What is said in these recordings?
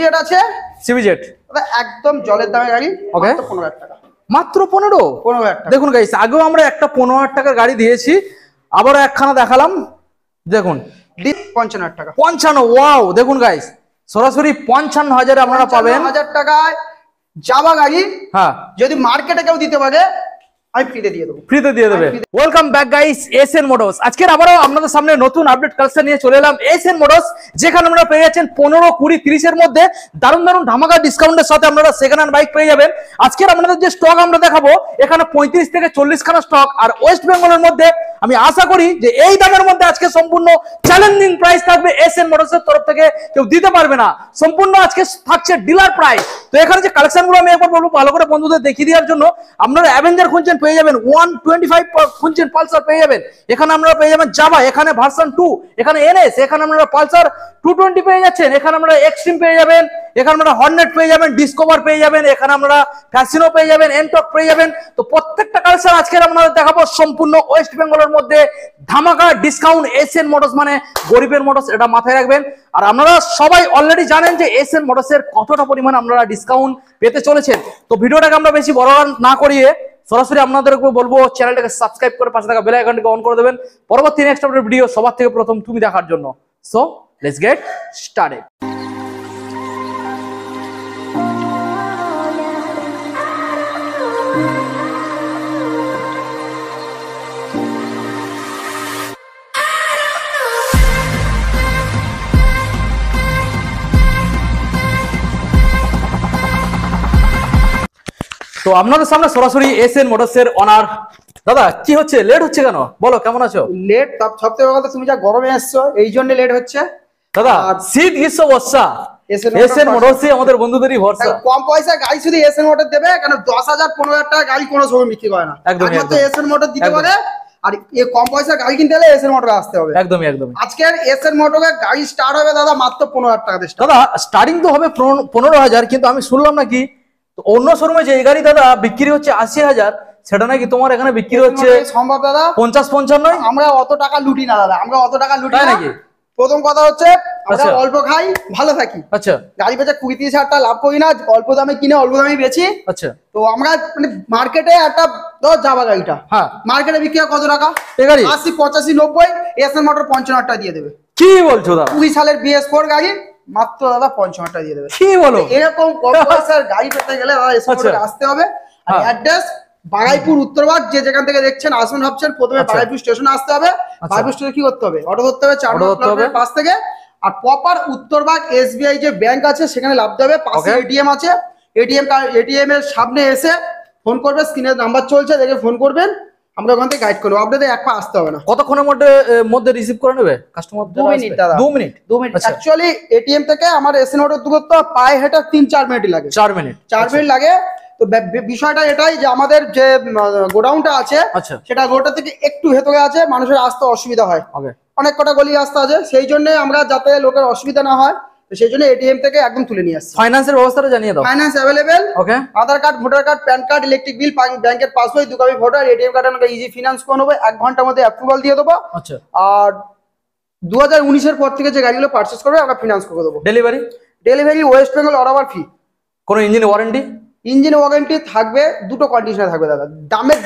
Jet আছে, CBZ একদম জলের দামে গাড়ি, ওকে 15,000 টাকা, মাত্র 15,000 টাকা। দেখুন গাইস, আগেও আমরা একটা 15,000 টাকার গাড়ি দিয়েছি, আবারও একখানা দেখালাম। দেখুন 55,000 টাকা, 55। ওয়াও, দেখুন গাইস, সরাসরি 55,000 আপনারা পাবেন। 55,000 টাকায় যাওয়া গাড়ি। হ্যাঁ, যদি মার্কেটে কেউ দিতে পারে আমি ফ্রিতে দিয়ে দেবো, ফ্রিতে দিয়ে দেবে। Welcome back guys, SN motors. আজকের আবারও আপনাদের সামনে নতুন আপডেট কালেকশন নিয়ে চলে এলাম এসএন মোটরস, যেখানে আমরা পেয়ে যাচ্ছেন 15, 20, 30 এর মধ্যে দারুণ দারুণ ধামাকা ডিসকাউন্টের সাথে আপনারা সেকেন্ড হ্যান্ড বাইক পেয়ে যাবেন। আজকের আপনাদের যে স্টক আমরা দেখাবো, এখানে 35 থেকে 40 খানা স্টক, আর ওয়েস্ট বেঙ্গলের মধ্যে আমি আশা করি যে এই দামের মধ্যে আজকে সম্পূর্ণ চ্যালেঞ্জিং প্রাইস থাকবে এসএন মোটরসের তরফ থেকে, কেউ দিতে পারবে না। সম্পূর্ণ আজকে থাকছে ডিলার প্রাইস। তো এখানে যে কালেকশনগুলো আমি একবার বলবো ভালো করে বন্ধুদের দেখিয়ে দেওয়ার জন্য, আপনারা অ্যাভেঞ্জার খুঁজছেন পেয়ে যাবেন, 125 খুঁজছেন পালসার পেয়ে যাবেন, এখানে আপনারা পেয়ে যাবেন জাভা, এখানে ভার্সন 2, এখানে এনএস, এখানে আপনারা পালসার 220 পেয়ে যাচ্ছেন, এখানে আপনারা এক্সট্রিম পেয়ে যাবেন, এখানে আপনারা হর্নেট পেয়ে যাবেন, ডিসকভার পেয়ে যাবেন, এখানে আপনারা ফ্যাসিনো পেয়ে যাবেন, এনটক পেয়ে যাবেন। তো প্রত্যেকটা কালেকশন আজকে আপনাদের দেখাবো সম্পূর্ণ ওয়েস্ট বেঙ্গলের মধ্যে ধামাকা ডিসকাউন্ট। এসএন মোটরস মানে গরিবের মোটরস, এটা মাথায় রাখবেন। আর আপনারা সবাই অলরেডি জানেন যে এসএন মোটরসের কতটা পরিমাণ আপনারা ডিসকাউন্ট পেতে চলেছেন। তো ভিডিওটাকে আমরা বেশি বড় না করিয়ে সরাসরি আপনাদেরকে বলবো চ্যানেলটাকে সাবস্ক্রাইব করে পাশে থাকা বেল আইকনটাকে অন করে দেবেন, পরবর্তী নেক্সট আপডেট ভিডিও সবার থেকে প্রথম তুমি দেখার জন্য। So let's get started. তো আপনাদের সামনে সরাসরি এসএন মোটরসের অনার। দাদা কি হচ্ছে, লেট হচ্ছে কেন বলো, কেমন আছো? লেট সবথেকে বড় কথা, তুমি যা গরমে এসছো এই জন্য লেট হচ্ছে দাদা। শীত গ্রীষ্ম বর্ষা এসএন মোটরসই আমাদের বন্ধুদেরই ভরসা। কম পয়সা গাড়ি শুধু এসএন মোটর দেবে, কেন 10,000 15,000 টাকা গাড়ি কোনো সময় বিক্রি করে না, একমাত্র এসএন মোটর দিতে পারে। আর এই কম পয়সা গাড়ি কিনতে হলে এসএন মোটরে আসতে হবে। একদমই একদমই। আজকের এসএন মোটরে গাড়ি স্টার্ট হবে দাদা মাত্র 15,000 টাকা দিয়ে। দাদা স্টার্টিং তো হবে 15,000, কিন্তু আমি শুনলাম নাকি অন্য শোরুমে যে গাড়ি দাদা বিক্রি হচ্ছে 80,000, সেটা নাকি তোমার এখানে বিক্রি হচ্ছে সম্ভব দাদা 50-55? আমরা অত টাকা লুটি না দাদা, আমরা অত টাকা লুটি না নাকি। প্রথম কথা হচ্ছে আমরা অল্প খাই ভালো থাকি। আচ্ছা, গাড়ি বেচে 20-30 টাকা লাভ করি না, অল্প দামে কিনে অল্প দামে বেচি। আচ্ছা, তো আমরা মানে মার্কেটে একটা ধর যাবা গাড়িটা, হ্যাঁ মার্কেটে বিক্রি হয় কত টাকা? 80, 85, 90। এসএন মোটর 55,000 টাকা দিয়ে দেবে। কি বলছো দাদা? 20 সালের BS4 গাড়ি মাত্র দাদা 55,000 টাকা দিয়ে দেবে। কি বলো? এরকম কম পয়সার গাড়ি পেতে গেলে দাদা এসএন মোটরে আসতে হবে। আর অ্যাড্রেস বাগাইপুর উত্তরবাগ, যে যেখান থেকে দেখছেন আসুন ভাবছেন, প্রথমে বাগাইপুর স্টেশনে আসতে হবে। বাগাইপুর স্টেশনে কি করতে হবে? অটো ধরতে হবে 4 নম্বর পাশ থেকে। আর প্রপার উত্তরবাগ SBI যে ব্যাংক আছে সেখানে লাভতে হবে, পাশে এটিএম আছে। এটিএম এর সামনে এসে ফোন করবে, স্ক্রিনের নাম্বার চলছে, দেখে ফোন করবেন, আমরা ওখান থেকে গাইড করবো। আপনাদের এক পা আসতে হবে না। কতক্ষণের মধ্যে রিসিভ করে নেবে কাস্টমার? 2 মিনিট দাদা, 2 মিনিট। অ্যাকচুয়ালি এটিএম থেকে আমার এসএন মোটর দূরত্ব পায়ে হেঁটে 3-4 মিনিট লাগে। 4 মিনিট লাগে। তো বিষয়টা এটাই যে আমাদের যে গোডাউনটা আছে সেটা রোডটা থেকে একটু ভেতরে আছে, মানুষের আসতে অসুবিধা হয়, অনেক কটা গলি রাস্তা আছে, সেই জন্য আমরা যাতে লোকের অসুবিধা না হয় সেই জন্য এটিএম থেকে একদম তুলে নিয়ে আসছি। ফাইন্যান্সের ব্যবস্থাটা জানিয়ে দাও। Finance available, okay. Aadhaar card, voter card, PAN card, electric bill, ব্যাংকের পাসবই, 2 কপি ভোটার, এটিএম কার্ড আমরা ইজি ফিনান্স করে নেবো, 1 ঘন্টার মধ্যে অ্যাপ্রুভাল দিয়ে দেবো। আচ্ছা। আর 2019 এর পর থেকে যে গাড়িগুলো পারচেজ করবে আমরা ফিনান্স করে দেবো। Delivery West Bengal all over free. কোনো ইঞ্জিন ওয়ারেন্টি? ইঞ্জিন ওয়ারেন্টি থাকবে, দুটো কন্ডিশনে থাকবে দাদা। দামের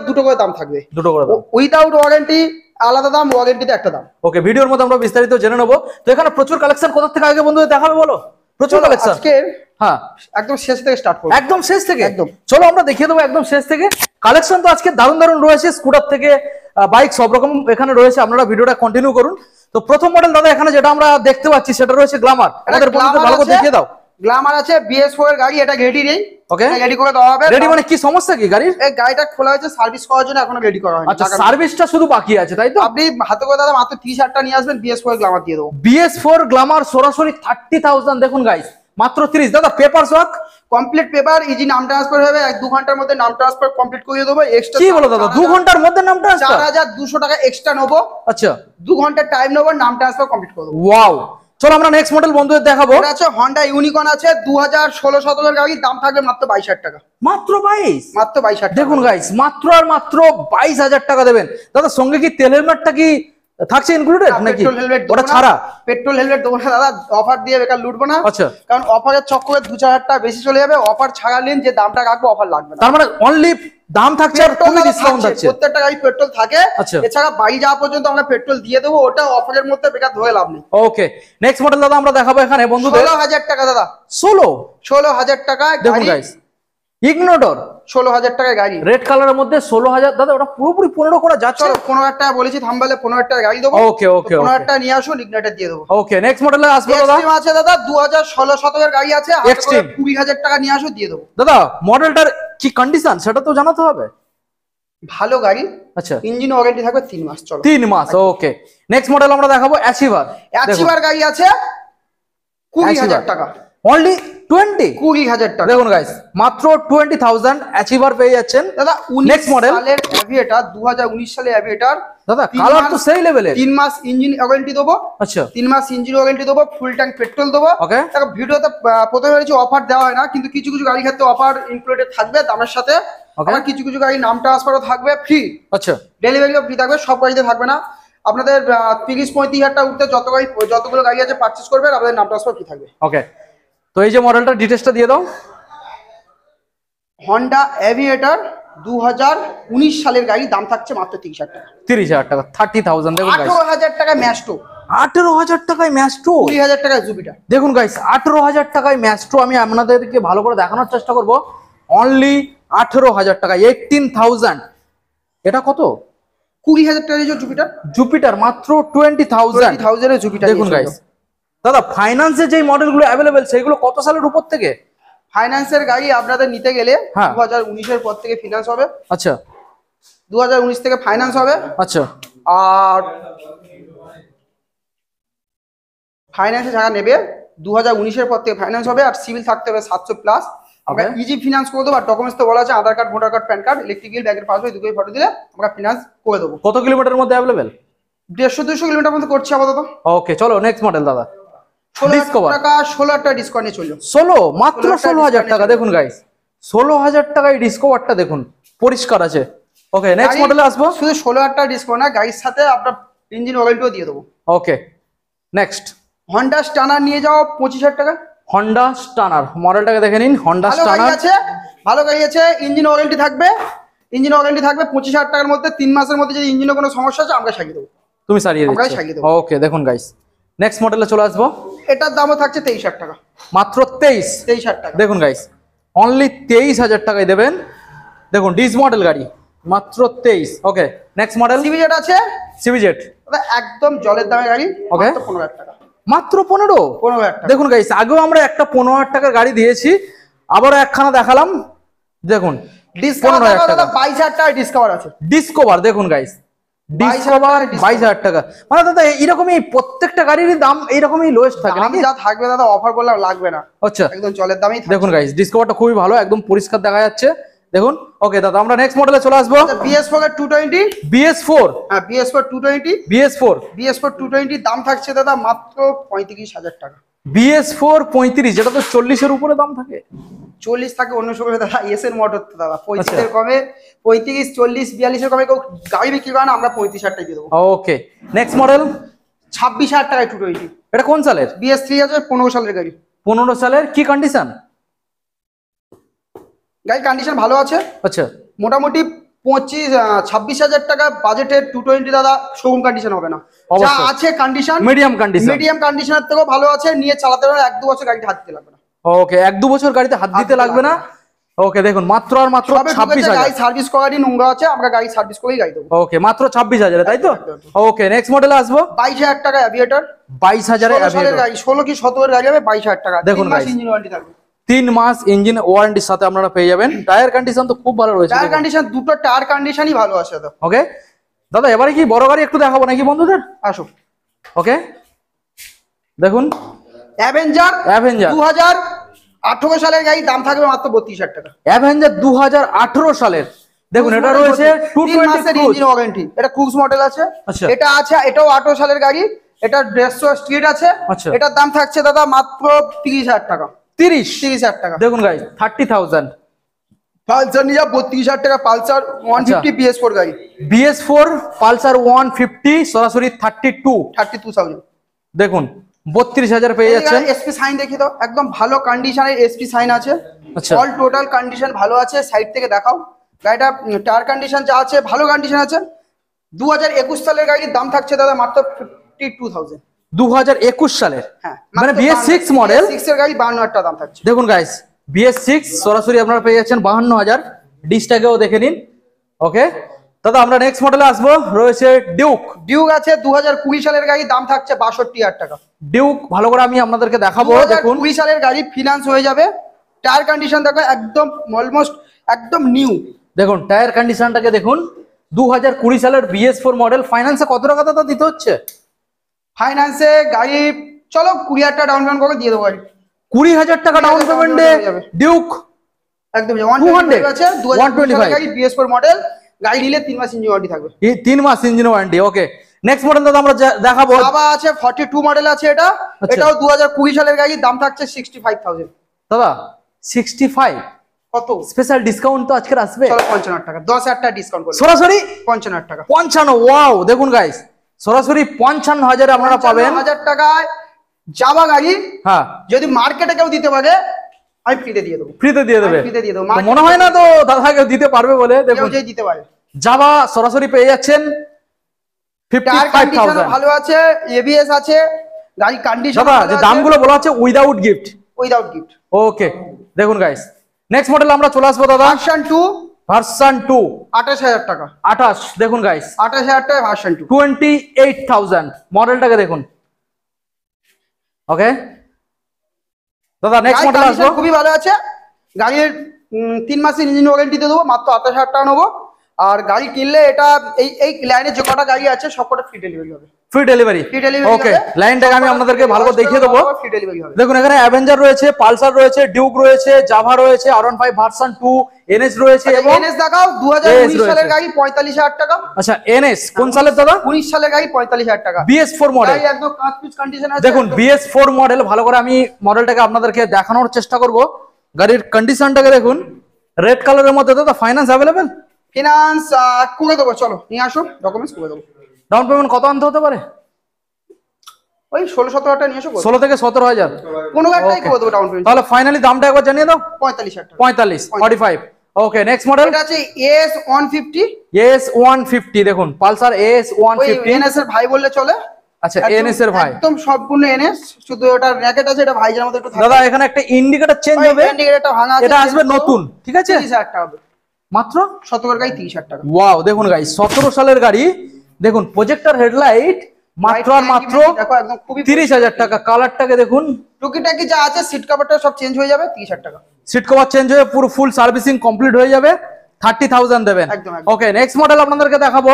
দুটো করে দাম থাকবে, দুটো করে দাম। উইদাউট ওয়ারেন্টি আলাদা দাম, ওয়ারেন্টিতে একটা দাম। ওকে, ভিডিওর মধ্যে আমরা বিস্তারিত জেনে নেবো। তো এখানে প্রচুর কালেকশন কোথা থেকে আগে বন্ধুদের দেখাবে বলো? প্রচুর কালেকশন আজকে, হ্যাঁ একদম শেষ থেকে স্টার্ট করব। একদম শেষ থেকে? একদম। চলো আমরা দেখিয়ে দেবো একদম শেষ থেকে। কালেকশন তো আজকে দারুণ দারুণ রয়েছে, স্কুটার থেকে বাইক সব রকম এখানে রয়েছে। আপনারা ভিডিওটা কন্টিনিউ করুন। তো প্রথম মডেল দাদা এখানে যেটা আমরা দেখতে পাচ্ছি সেটা রয়েছে গ্ল্যামার। আমাদের বন্ধুদের ভালো করে দেখিয়ে দাও। গ্ল্যামার আছে BS4 এর গাড়ি, এটা রেডি নেই। ওকে, রেডি করে দেওয়া হবে। রেডি মানে কি সমস্যা কি গাড়ির? এই গাড়িটা খোলা হয়েছে সার্ভিস করার জন্য, এখনো রেডি করা হয়নি। আচ্ছা, সার্ভিসটা শুধু বাকি আছে তাই তো? আপনি হাতে করে দাদা মাত্র 30,000 টাকা নিয়ে আসবেন, BS4 গ্ল্যামার দিয়ে দেবো। BS4 গ্ল্যামার সরাসরি 30,000। দেখুন গাইস, মাত্র 30। দাদা papers work complete, paper easy, নাম ট্রান্সফার হবে 1-2 ঘন্টার মধ্যে, নাম ট্রান্সফার কমপ্লিট করে দেবো। এক্সট্রা কি বলো দাদা, 2 ঘন্টার মধ্যে নাম ট্রান্সফার? 4,200 টাকা এক্সট্রা নেবো। আচ্ছা, 2 ঘন্টার টাইম নেবো, নাম ট্রান্সফার কমপ্লিট করে দেবো। ওয়াও, চলো আমরা নেক্সট মডেল বন্ধুদের দেখাবো। এটা আছে হন্ডা ইউনিকর্ন আছে, 2016-17 এর গাড়ি, দাম থাকবে মাত্র 22,000 টাকা। মাত্র 22,000? দেখুন গাইস, মাত্র আর মাত্র 22,000 টাকা দেবেন। দাদা সঙ্গে কি তেলের মারটা কি থাকছে ইনক্লুডেড নাকি পেট্রোল হেলমেট ওটা ছাড়া? পেট্রোল হেলমেট দেবো না দাদা, অফার দিয়ে বেকার লুটবো না। আচ্ছা, কারণ অফারের চক্করে 2-4 হাজার টাকা বেশি চলে যাবে। অফার ছাড়া নিন, যে দামটা রাখবো অফার লাগবে না। তার মানে অনলি দাম থাকছে আর পেট্রোল খুবই ডিসকাউন্ট থাকছে। প্রত্যেকটা গাড়ি পেট্রোল থাকে। আচ্ছা, এছাড়া বাড়ি যাওয়া পর্যন্ত আমরা পেট্রোল দিয়ে দেবো, ওটা অফারের মধ্যে বেকার ধরে লাভ নেই। ওকে, নেক্সট মডেল দাদা আমরা দেখাবো এখানে বন্ধুদের। 16,000 টাকা দাদা, 16,000 টাকায় দেখুন গাইস, ইগনোটর 16,000 টাকায় গাড়ি, রেড কালারের মধ্যে 16,000। দাদা ওটা পুরোপুরি 15 করা যাচ্ছে। চলো 15,000 টাকা বলেছি, থাম্বালে 15,000 টাকা গাড়ি দেবো। ওকে ওকে 15,000 টাকা নিয়ে আসুন, ইগনাইটার দিয়ে দেবো। ওকে, নেক্সট মডেলে আসবো দাদা। এক্সট্রিম আছে দাদা, 2016-17 গাড়ি আছে, এক্সট্রিম 20,000 টাকা নিয়ে আসো, দিয়ে দেবো। দাদা মডেলটার কি কন্ডিশন সেটা তো জানাতে হবে। ভালো গাড়ি, আচ্ছা, ইঞ্জিন ওয়ারেন্টি থাকবে 3 মাস। চলো 3 মাস। ওকে, নেক্সট মডেল আমরা দেখাবো অ্যাচিভার। অ্যাচিভার গাড়ি আছে 20,000 টাকা, অনলি 20,000 টাকা। দেখুন গাইস, মাত্র 20,000 অ্যাচিভার পেয়ে যাচ্ছেন দাদা। নেক্সট মডেল সালের অ্যাভিয়েটার, 2019 সালের অ্যাভিয়েটার দাদা, কালার তো সেই লেভেলের। 3 মাস ইঞ্জিন ওয়ারেন্টি দেবো। আচ্ছা, 3 মাস ইঞ্জিন ওয়ারেন্টি দেবো, ফুল ট্যাঙ্ক পেট্রোল দেবো। ওকে, দেখো ভিডিওতে প্রথমে বলেছি অফার দেওয়া হয় না, কিন্তু কিছু কিছু গাড়ির ক্ষেত্রে অফার ইনক্লুডেড থাকবে দামের সাথে। আবার কিছু কিছু গাড়ি নাম ট্রান্সফারও থাকবে ফ্রি। আচ্ছা, ডেলিভারিও ফ্রি থাকবে, সব গাড়িতে থাকবে না। আপনাদের 30-35 হাজার টাকা উঠতে যতগুলো গাড়ি আছে পারচেস করবেন, আপনাদের নাম ট্রান্সফার ফ্রি থাকবে। ওকে, তো এই যে মডেলটা ডিটেইলসটা দিয়ে দাও। হন্ডা অ্যাভিয়েটার 2019 সালের গাড়ি, দাম থাকছে মাত্র 30,000 টাকা। 30,000 টাকা, 30,000। দেখুন গাইস, 18,000 টাকায় ম্যাস্টো, 18,000 টাকায় ম্যাস্ট্রো, 20,000 টাকায় জুপিটার। দেখুন গাইস, 18,000 টাকায় ম্যাস্ট্রো। আমি আপনাদেরকে ভালো করে দেখানোর চেষ্টা করব। অনলি 18,000 টাকা, 18,000। এটা কত? 20,000 টাকা দিয়ে জুপিটার। জুপিটার মাত্র 20,000। 20,000 এর জুপিটার দেখুন গাইস, দাদা ফাইন্যান্সে যে মডেলগুলো অ্যাভেলেবেল সেগুলো কত সালের উপর থেকে? ফাইন্যান্সের গাড়ি আপনাদের নিতে গেলে 2019 এর পর থেকে ফিনান্স হবে। আচ্ছা, 2019 থেকে ফাইন্যান্স হবে। আচ্ছা, আর ফাইন্যান্সে যারা নেবে 2019 এর পর থেকে ফাইন্যান্স হবে। আর সিভিল থাকতে হবে 700+। আমরা ইজি ফিনান্স করে দেবো। আর ডকুমেন্টস তো বলা আছে, Aadhaar card, voter card, PAN card, electric bill, ব্যাংকের পাসবই, দুটোই ফটো দিলে আমরা ফিনান্স করে দেবো। কত কিলোমিটারের মধ্যে অ্যাভেলেবেল? 150-200 কিলোমিটার মধ্যে করছি আপাতত। ওকে, চলো নেক্সট মডেল দাদা। 16,000 টাকা, 16,000 টাকা ডিসকাউন্টে চললো। 16, মাত্র 16,000 টাকা। দেখুন গাইস, 16,000 টাকায় ডিসকভারটা দেখুন, পরিষ্কার আছে। ওকে, নেক্সট মডেলে আসবো। শুধু 16,000 টাকা ডিসকাউন্ট না, গাড়ির সাথে আপনার ইঞ্জিন ওয়ারেন্টিও দিয়ে দেবো। ওকে, নেক্সট হন্ডা স্টানার নিয়ে যাও 25,000 টাকা। হন্ডা স্টানার মডেলটাকে দেখে নিন। হন্ডা ভালো গাড়ি স্টানার আছে, ভালো গাড়ি আছে, ইঞ্জিন ওয়ারেন্টি থাকবে। ইঞ্জিন ওয়ারেন্টি থাকবে 25,000 টাকার মধ্যে। 3 মাসের মধ্যে যদি ইঞ্জিনে কোনো সমস্যা আছে আমরা সারিয়ে দেবো। তুমি সারিয়ে আমরাই দিচ্ছ। সারিয়ে দেবো। ওকে, দেখুন গাইস, নেক্সট মডেলে চলে আসবো। এটার দামও থাকছে 23,000 টাকা। মাত্র 23,000 টাকা। দেখুন গাইস, অনলি 23,000 টাকায় দেবেন। দেখুন ডিস মডেল গাড়ি, মাত্র 23। ওকে, নেক্সট মডেল সিভিজেট আছে, সিভিজেট একদম জলের দামে গাড়ি। ওকে, 15,000 টাকা। মাত্র 15,000 টাকা। দেখুন গাইস, আগেও আমরা একটা 15,000 টাকার গাড়ি দিয়েছি, আবারও একখানা দেখালাম। দেখুন 15,000 টাকা। 22,000 টাকা ডিসকাউন্ট আছে। ডিসকভার দেখুন গাইস, ডিসকভার 22,000 টাকা। মানে দাদা এরকমই প্রত্যেকটা গাড়ির দাম এইরকমই লোয়েস্ট থাকে দাম নাকি? যা থাকবে দাদা, অফার বললাম লাগবে না, আচ্ছা, একদম জলের দামেই থাকবে। দেখুন গাইস, ডিসকভারটা খুবই ভালো, একদম পরিষ্কার দেখা যাচ্ছে। দেখুন। ওকে দাদা, আমরা নেক্সট মডেলে চলে আসবো। BS4 এর 220। BS4, হ্যাঁ BS4 220। BS4 220 দাম থাকছে দাদা মাত্র 35,000 টাকা। BS4 35, যেটা তো 40-এর উপরে দাম থাকে। 40 থাকে অন্য সময় দাদা, এস এর মোটর তো দাদা 35 এর কমে, 35, 40, 42 এর কমে কেউ গাড়ি বিক্রি করে না। আমরা 35,000 টাকা দিয়ে দেবো। ওকে, নেক্সট মডেল 26,000 টাকায় 220। এটা কোন সালের? BS3 আছে, 15 সালের গাড়ি। 15 সালের। কি কন্ডিশন? গাড়ির কন্ডিশন ভালো আছে। আচ্ছা, মোটামুটি 26,000 টাকা বাজেটের 220 দাদা শোরুম কন্ডিশন হবে না, যা আছে কন্ডিশন মিডিয়াম কন্ডিশন। মিডিয়াম কন্ডিশনের থেকেও ভালো আছে, নিয়ে চালাতে পারবেন। 1-2 বছর গাড়িতে হাত দিতে লাগবে না। ওকে, 1-2 বছর গাড়িতে হাত দিতে লাগবে না। ওকে, দেখুন মাত্র আর মাত্র 26,000। গাড়ি সার্ভিস করারই নোংরা আছে, আমরা গাড়ি সার্ভিস করেই গাড়ি দেবো। ওকে, মাত্র 26,000, তাই তো? ওকে, নেক্সট মডেলে আসবো। 22,000 টাকা অ্যাভিয়েটর। 22,000 এর সালের গাড়ি, 16 কি 17 এর গাড়ি হবে 22,000 টাকা। দেখুন গাইস, ইঞ্জিন ওয়ারেন্টি থাকবে 3 মাস ইঞ্জিন ওয়ারেন্টির সাথে আপনারা পেয়ে যাবেন। টায়ার কন্ডিশন তো খুব ভালো রয়েছে। টায়ার কন্ডিশন, দুটো টায়ার কন্ডিশনই ভালো আছে দাদা। ওকে দাদা, এবারে কি বড় গাড়ি একটু দেখাবো নাকি বন্ধুদের? আসো। ওকে, দেখুন অ্যাভেঞ্জার। 2018 সালের গাড়ি, দাম থাকবে মাত্র 32,000 টাকা। অ্যাভেঞ্জার 2018 সালের। দেখুন এটা রয়েছে 3 মাসের ইঞ্জিন ওয়ারেন্টি। এটা ক্রুজ মডেল আছে। আচ্ছা, এটা আছে, এটাও 18 সালের গাড়ি। এটা 150 স্ট্রিট আছে। আচ্ছা, এটার দাম থাকছে দাদা মাত্র 30,000 টাকা। 30,000 টাকা। দেখুন গাইস, 30,000। পালসার নিয়ে 32,000 টাকা, পালসার 150 BS4 গাড়ি, BS4 পালসার 150 সরাসরি 32,000 দেখুন 32,000 পেয়ে যাচ্ছেন। এসপি সাইন দেখে দাও, একদম ভালো কন্ডিশনের এসপি সাইন আছে। আচ্ছা অল টোটাল কন্ডিশন ভালো আছে, সাইড থেকে দেখাও গাড়িটা, টায়ার কন্ডিশন যা আছে ভালো কন্ডিশন আছে। 2021 সালের গাড়ির দাম থাকছে দাদা মাত্র 52,000। 2021 সালের, হ্যাঁ মানে BS6 মডেল, 6 এর গাড়ি 52,000 টাকা দাম থাকছে। দেখুন গাইস BS6 সরাসরি আপনারা পেয়ে যাচ্ছেন 52,000। ডিসটাকেও দেখে নিন। ওকে দাদা আমরা নেক্সট মডেলে আসবো, রয়েছে ডিউক আছে 2020 সালের গাড়ি, দাম থাকছে 62,000 টাকা। ডিউক ভালো করে আমি আপনাদেরকে দেখাবো। দেখুন 2020 সালের গাড়ি, ফিনান্স হয়ে যাবে, টায়ার কন্ডিশন দেখো একদম অলমোস্ট একদম নিউ। দেখুন টায়ার কন্ডিশনটাকে দেখুন, 2020 সালের BS4 মডেল। ফাইন্যান্সে কত টাকা দাদা দিতে হচ্ছে? ফাইন্যান্সে গাড়ি চলো 20,000 টাকা ডাউন পেমেন্ট করে দিয়ে দেবো গাড়ি। 20,000 টাকা ডাউন পেমেন্টে ডিউক একদম 125 আছে, 2025 সালের গাড়ি, BS4 মডেল। গাড়ি নিলে 3 মাস ইঞ্জিন ওয়ারেন্টি থাকবে। 3 মাস engine warranty. Okay next model দাদা আমরা দেখাবো। জাভা আছে 42 মডেল আছে, এটাও 2020 সালের গাড়ি, দাম থাকছে 65,000 দাদা। 65 কত? স্পেশাল ডিসকাউন্ট তো আজকে আসবে। চলো 55,000 টাকা, 10,000 টাকা ডিসকাউন্ট করে সরাসরি 55,000 টাকা। 55। ওয়াও দেখুন গাইস সরাসরি 55,000 আপনারা পাবেন। 55,000 টাকায় জাভা গাড়ি, হ্যাঁ যদি মার্কেটে কেউ দিতে পারে আমি ফ্রিতে দিয়ে দেবো। ফ্রিতে দিয়ে দেবে? ফ্রিতে দিয়ে দেবো, তো মনে হয় না তো দাদা কেউ দিতে পারবে বলে। দেখুন কেউ দিতে পারে। জাভা সরাসরি পেয়ে যাচ্ছেন টায়ার কন্ডিশন 55,000। ভালো আছে, এবিএস আছে, গাড়ি কন্ডিশন দাদা যে দামগুলো বলা হচ্ছে without gift. Without gift. Okay দেখুন গাইস নেক্সট মডেল আমরা চলে আসবো দাদা। ভার্সন 2 28,000 টাকা। 28 দেখুন গাইস 28,000 টাকা ভার্সন 2, 28,000 মডেলটাকে দেখুন। ওকে দাদা নেক্সট মডেল আসবো। খুবই ভালো আছে, গাড়ির 3 মাসের ইঞ্জিন ওয়ারেন্টি দিয়ে দেবো, মাত্র 28,000 টাকা নেবো। আর গাড়ি কিনলে এটা এই লাইনে যে কটা গাড়ি আছে সবকটা ফ্রি ডেলিভারি হবে। Free delivery. ওকে লাইনটাকে আমি আপনাদেরকে ভালো করে দেখিয়ে দেবো। ফ্রি ডেলিভারি হবে। দেখুন এখানে অ্যাভেঞ্জার রয়েছে, পালসার রয়েছে, ডিউক রয়েছে, জাভা রয়েছে, R15 ভার্সন 2, এনএস রয়েছে এবং এনএস দেখাও 2019 সালের গাড়ি 45,000 টাকা। আচ্ছা এনএস কোন সালের দাদা? 19 সালের গাড়ি 45,000 টাকা। BS4 মডেল, গাড়ি একদম কাঁচ পিচ কন্ডিশন আছে। দেখুন BS4 মডেল ভালো করে আমি মডেলটাকে আপনাদেরকে দেখানোর চেষ্টা করব। গাড়ির কন্ডিশনটাকে দেখুন, রেড কালারের মধ্যে দাদা ফাইন্যান্স अवेलेबल? ফিনান্স করে দেবো, চলো নিয়ে আসো ডকুমেন্টস করে দেবো। ডাউন পেমেন্ট কত আনতে হতে পারে? ওই 16-17 টাকা নিয়ে আসো। 16 থেকে 17,000 কোনো গাড়িটাই করে দেবো ডাউন পেমেন্ট। তাহলে ফাইনালি দামটা একবার জানিয়ে দাও। 45,000 টাকা। 45 ওকে নেক্সট মডেল। এটা আছে AS150। AS150 দেখুন পালসার AS150। ওই এনএস এর ভাই বললে চলে। আচ্ছা এনএস এর ভাই, একদম সম্পূর্ণ এনএস, শুধু ওটা র‍্যাকেট আছে, এটা ভাইজার মধ্যে একটু থাকে। দাদা এখানে একটা ইন্ডিকেটর চেঞ্জ হবে, ইন্ডিকেটরটা ভাঙা আছে, এটা আসবে নতুন, ঠিক আছে? 30,000 টাকা হবে মাত্র। 17 গাড়ি 30,000 টাকা। ওয়াও দেখুন গাইস 17 সালের গাড়ি, দেখুন প্রজেক্টর হেডলাইট মাত্র আর মাত্র দেখো একদম খুবই 30,000 টাকা। কালারটাকে দেখুন, টুকিটাকি যা আছে, সিট কভারটা সব চেঞ্জ হয়ে যাবে 30,000 টাকা। সিট কভার চেঞ্জ হয়ে পুরো ফুল সার্ভিসিং কমপ্লিট হয়ে যাবে, 30,000 দেবেন। একদম। ওকে নেক্সট মডেল আপনাদেরকে দেখাবো,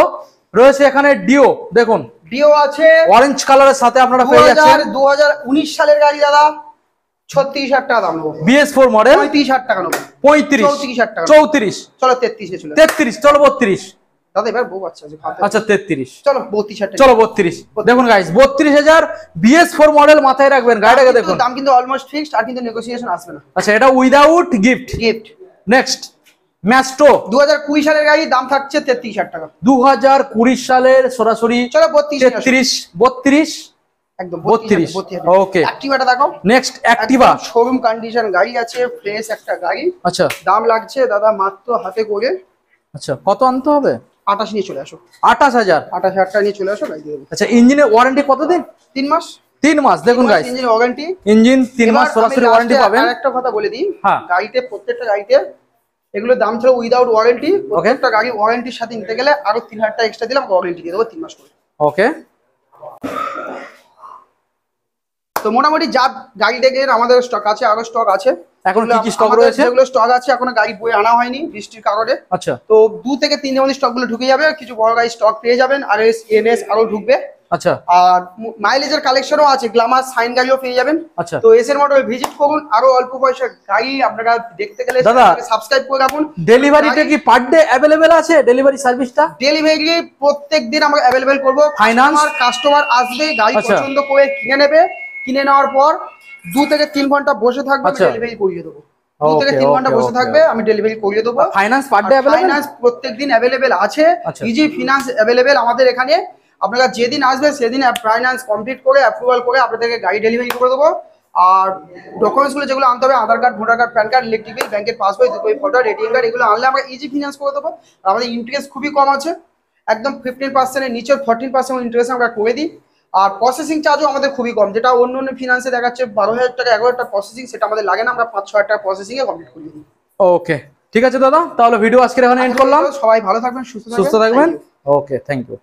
রয়েছে এখানে ডিও। দেখুন ডিও আছে অরেঞ্জ কালারের সাথে আপনারা পেয়ে যাচ্ছেন। 2019 সালের গাড়ি দাদা, 36,000 টাকা দাম নেবো। BS4 মডেল 35,000 টাকা নেবো। 35 34,000 টাকা। 34 চলো 33 এ চলে 33 চলো 32। দাদা এবার বউ বাচ্চা আছে, আচ্ছা 33 চলো 32,000 টাকা। চলো 32। দেখুন গাইস 32,000 BS4 মডেল মাথায় রাখবেন। গাড়িটাকে দেখুন, দাম কিন্তু অলমোস্ট ফিক্সড, আর কিন্তু নেগোসিয়েশন আসবে না। আচ্ছা এটা উইদাউট গিফট। গিফট। নেক্সট ম্যাস্টো 2020 সালের গাড়ি, দাম থাকছে 33,000 টাকা। 2020 সালের সরাসরি চলো 32 32 একদম 32 ওকে। অ্যাক্টিভাটা দেখো। নেক্সট অ্যাক্টিভা শোরুম কন্ডিশন গাড়ি আছে, ফ্রেশ একটা গাড়ি। আচ্ছা দাম লাগছে দাদা মাত্র হাতে করে, আচ্ছা কত আনতে হবে? 28 নিয়ে চলে আসো। 28,000 28,000 টাকা নিয়ে চলে আসো, গাড়ি দিয়ে দেবো। আচ্ছা ইঞ্জিনের ওয়ারেন্টি কতদিন? 3 মাস। 3 মাস দেখুন গাইস, ইঞ্জিন ওয়ারেন্টি। ইঞ্জিন 3 মাস সরাসরি ওয়ারেন্টি পাবেন। আরেকটা কথা বলে দিই, হ্যাঁ। গাড়িতে প্রত্যেকটা গাড়িতে এগুলো দাম ছিল উইদাউট ওয়ারেন্টি। প্রত্যেকটা গাড়ি ওয়ারেন্টির সাথে নিতে গেলে আরো 3,000 টাকা এক্সট্রা দিলাম, ওয়ারেন্টি দিয়ে দেবো 3 মাস করে। ওকে তো মোটামুটি যা গাড়ি দেখে আমাদের স্টক আছে, আরো স্টক আছে। এখন কি কি স্টক আমাদের রয়েছে? যেগুলো স্টক আছে এখনো গাড়ি বয়ে আনা হয়নি বৃষ্টির কারণে। আচ্ছা তো 2 থেকে 3 দিনের মধ্যে স্টক গুলো ঢুকে যাবে, কিছু বড় গাড়ি স্টক পেয়ে যাবেন, আর এনএস আরো ঢুকবে। আচ্ছা আর মাইলেজের কালেকশনও আছে, গ্ল্যামার সাইন গাড়িও পেয়ে যাবেন। আচ্ছা তো এসএর মডেল ভিজিট করুন, আরো অল্প পয়সা গাড়ি আপনারা দেখতে গেলে দাদা সাবস্ক্রাইব করে রাখুন। ডেলিভারিটা কি পার ডে अवेलेबल আছে? ডেলিভারি সার্ভিসটা ডেলিভারি প্রত্যেকদিন আমরা अवेलेबल করব। ফাইনান্স কাস্টমার আসবে, গাড়ি আচ্ছা। পছন্দ করে কিনে নেবে, কিনে নেওয়ার পর 2 থেকে 3 ঘন্টা বসে থাকবে, আচ্ছা। ডেলিভারি করিয়ে দেবো। 2 থেকে 3 ঘন্টা বসে okay, থাকবে, আমি ডেলিভারি করিয়ে দেবো। Finance per day available? Finance প্রত্যেকদিন অ্যাভেলেবেল আছে, আচ্ছা। ইজি ফিনান্স অ্যাভেলেবেল আমাদের এখানে। আপনারা যেদিন আসবেন সেদিন ফাইন্যান্স কমপ্লিট করে অ্যাপ্রুভাল করে আপনাদেরকে গাড়ি ডেলিভারি করে দেবো। আর ডকুমেন্টসগুলো যেগুলো আনতে হবে, Aadhaar card, voter card, PAN card, electric bill, ব্যাংকের পাসবই, 2 কপি ফটো, এটিএম কার্ড, এগুলো আনলে আমরা ইজি ফিনান্স করে দেবো। আর আমাদের ইন্টারেস্ট খুবই কম আছে, একদম 15% এর নিচে 14% ইন্টারেস্ট আমরা করে দিই। আর প্রসেসিং চার্জও আমাদের খুবই কম, যেটা অন্য অন্য ফিনান্সে দেখাচ্ছে 12,000 টাকা 11,000 টাকা প্রসেসিং, সেটা আমাদের লাগে না, আমরা 5-6 টাকা প্রসেসিংয়ে কমপ্লিট করে দিই। ওকে, ঠিক আছে দাদা, তাহলে ভিডিও আজকে এখানে এন্ড করলাম। সবাই ভালো থাকবেন, সুস্থ সুস্থ থাকবেন। ওকে, থ্যাংক ইউ।